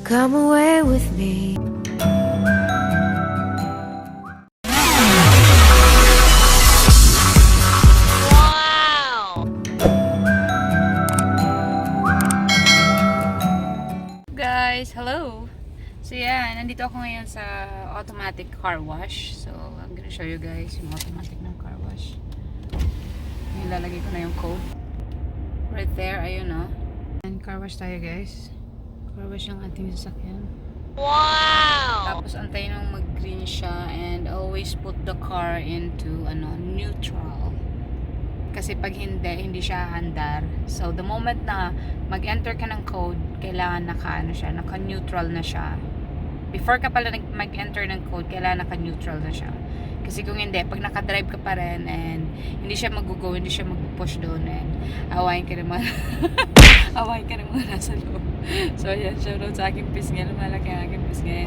Come away with me. Guys, hello! So yeah, nandito ako ngayon sa automatic car wash. So I'm gonna show you guys yung automatic ng car wash. Nilalagay ko na yung code. Right there, ayun o. And car wash tayo guys. Car wash yung ating sasakyan. Wow! Tapos antayin nung mag-green siya and always put the car into neutral. Kasi pag hindi siya handar. So the moment na mag-enter ka ng code, kailangan naka-neutral na siya. Before ka pala mag-enter ng code, kailangan naka-neutral na siya. Kasi kung hindi, pag naka-drive ka pa rin and hindi siya mag-go, hindi siya mag-push doon and awayin ka naman. Awayin ka naman nasa loob. So ayan, shoutout sa aking pisngi. Lumalaki ang aking pisngi.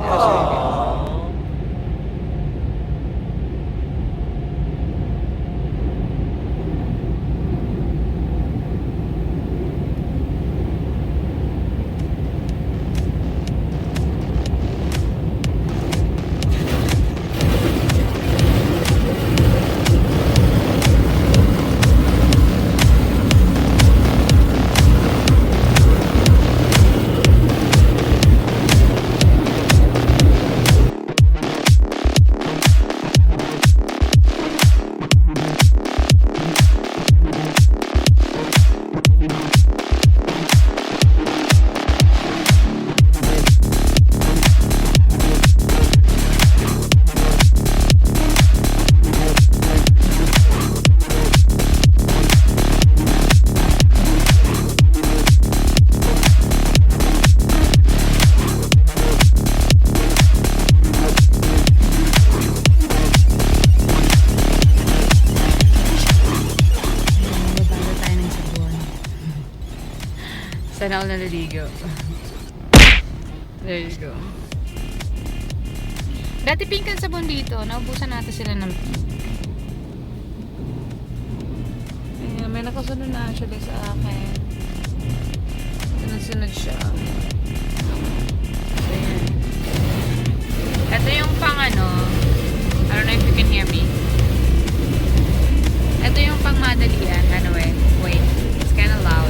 Sana ako naliligo. There you go. Dati pink ang sabon dito. Naubusan natin sila ng pink. Ayan, may nakasunod na actually sa akin. Sunod-sunod siya. So, ayan. Ito yung pang I don't know if you can hear me. Ito yung pang madalian. Wait. It's kinda loud.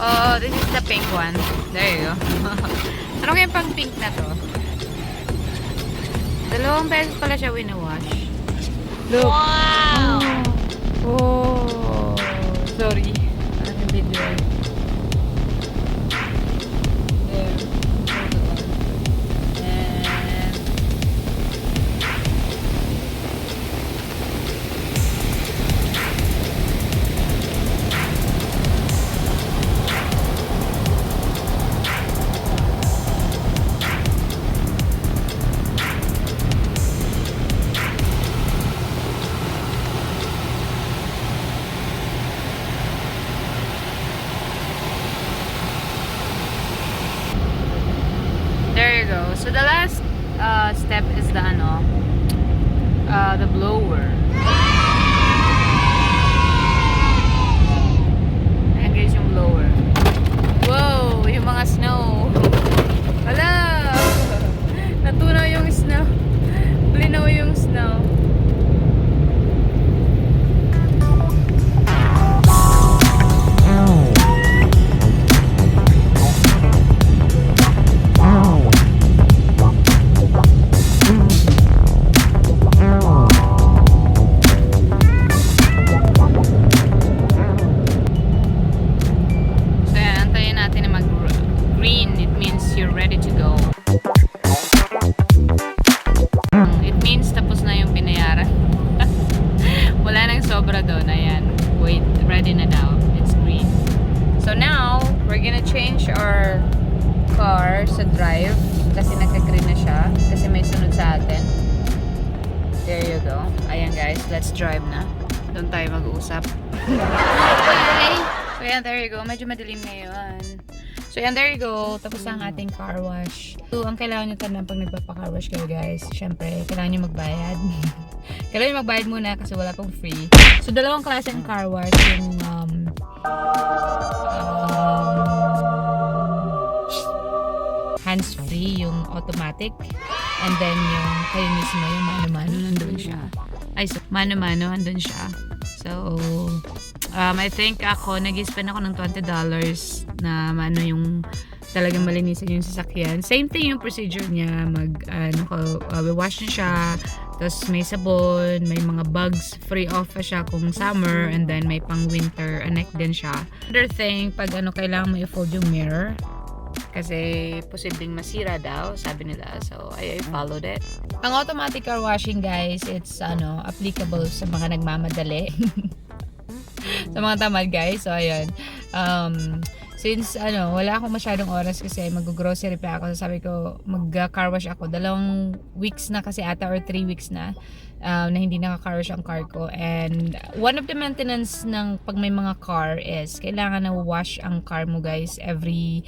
Oh, this is the pink one. There you go. Ano kaya pang pink na to? Dalawang beses pala siya winawash. Look! Wow! Oh! Sorry. Ano yung video? There. And there you go. So the last step is the blower. Ayan guys yung blower. Wow, yung mga snow. Hala! Natunaw yung snow. Linaw yung snow. sobra doon. Ayan. Wait. ready na daw. It's green. So now, we're gonna change our car sa drive kasi nagka-green na siya kasi may sunod sa atin. There you go. Ayan guys, let's drive na. Doon tayo mag-uusap. Bye! So yan, there you go. Medyo madilim ngayon. So yan, there you go. Tapos ang ating car wash. So, ang kailangan nyo tandaan pag nagpapa-car wash kayo guys, syempre, kailangan nyo magbayad. Kailangan nyo magbayad muna kasi wala pong free. So, dalawang klase ang car wash. Yung hands-free, yung automatic. And then yung kayo mismo, yung mano-mano, nandun siya. Ay, so, mano-mano, nandun siya. So, I think ako, nag-spend ako ng $20 na yung talagang malinisan yung sasakyan. Same thing yung procedure niya. Wash niya siya. Tapos may sabon, may mga bugs, free off pa siya kung summer. And then may pang winter, anek din siya. Another thing, pag kailangan mo i-fold yung mirror. Kasi posibleng masira daw, sabi nila. So, I followed it. Ang automatic car washing, guys, it's applicable sa mga nagmamadali. Sa mga tamad, guys. So, ayun. Since, wala akong masyadong oras kasi mag-grocery pa ako. So, sabi ko, mag-car wash ako. 2 weeks na kasi ata or 3 weeks na hindi naka-car wash ang car ko. And one of the maintenance ng pag may mga car is kailangan na wash ang car mo, guys, every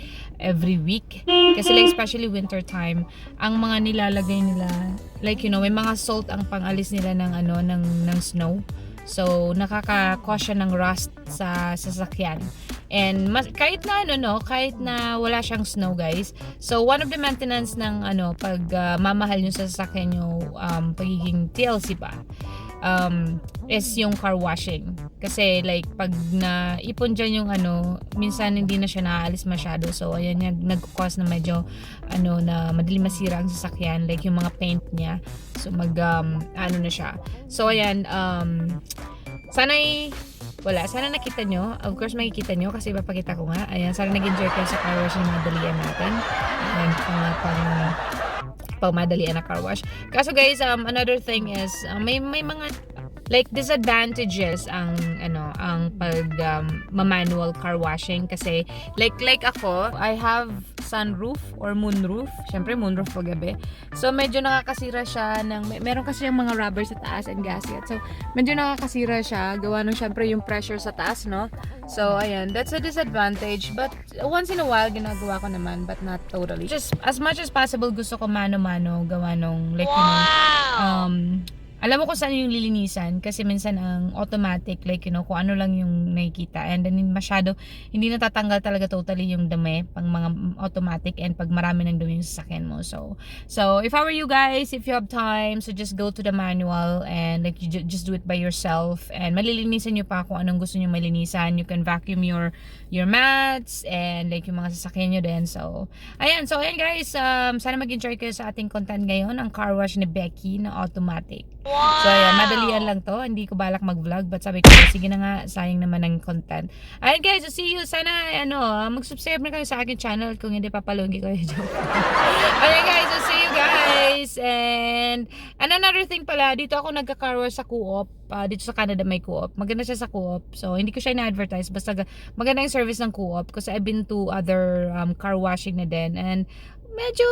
week. Kasi like, especially winter time, ang mga nilalagay nila, like, may mga salt ang pangalis nila ng snow. So, nakaka-cause siya ng rust sa sasakyan. And kahit na wala siyang snow, guys. So, one of the maintenance ng pag mamahal nyo sa sasakyan nyo, pagiging TLC pa, is yung car washing. Kasi like, pag naipon dyan yung minsan hindi na siya naaalis masyado. So, ayan yan, nag-cause na medyo, na madaling masira ang sasakyan. Like, yung mga paint niya. So, na siya. So, ayan, sana nakita nyo. Of course, makikita nyo kasi ipapakita ko nga. Ayan, sana nag-enjoy kayo sa car wash na madalian natin. Ayan, pang madalian na car wash. Kaso guys, another thing is, may mga like disadvantages ang pag manual car washing kasi like ako, I have sunroof or moonroof. Syempre moonroof pag gabi. So medyo nakakasira siya meron kasi yung mga rubber sa taas and gasket. So medyo nakakasira siya gawa ng syempre yung pressure sa taas, no? So ayan, that's a disadvantage, but once in a while ginagawa ko naman, but not totally. Just as much as possible gusto ko mano-mano gawa nung like alam mo kung saan yung lilinisan kasi minsan ang automatic like kung ano lang yung nakikita and then hindi natatanggal talaga totally yung dumi pang mga automatic and pag marami ng dumi yung sasakyan mo. So if I were you guys, if you have time, so just go to the manual and like you just do it by yourself and malilinisan nyo pa kung anong gusto nyo malinisan. You can vacuum your mats and like yung mga sasakyan nyo din. So ayan guys, sana mag-enjoy kayo sa ating content ngayon, ang car wash ni Becky na automatic. Wow! So ayan, madalian lang to. Hindi ko balak mag-vlog but sabi ko, sige na nga, sayang naman ng content. Ayan guys, so see you. Sana mag-subscribe na kayo sa akin channel kung hindi papalunggi ko yung joke. Ayan guys, so see you guys. And another thing pala, dito ako nagka-car wash sa Co-op. Dito sa Canada may Co-op. Maganda siya sa Co-op. So hindi ko siya na-advertise, basta maganda yung service ng Co-op kasi I've been to other car washing na din and medyo,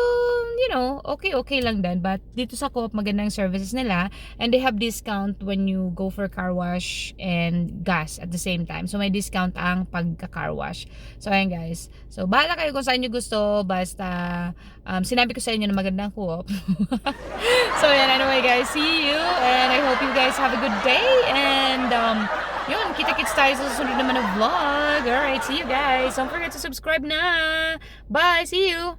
okay lang din. But dito sa Co-op, magandang services nila. And they have discount when you go for car wash and gas at the same time. So, may discount ang pagka-car wash. So, ayan guys. So, bahala kayo kung saan nyo gusto. Basta, sinabi ko sa inyo na magandang Co-op. So, ayan. Anyway guys, see you. And I hope you guys have a good day. And, yun, kita-kits tayo sa susunod naman na vlog. Alright, see you guys. Don't forget to subscribe na. Bye, see you.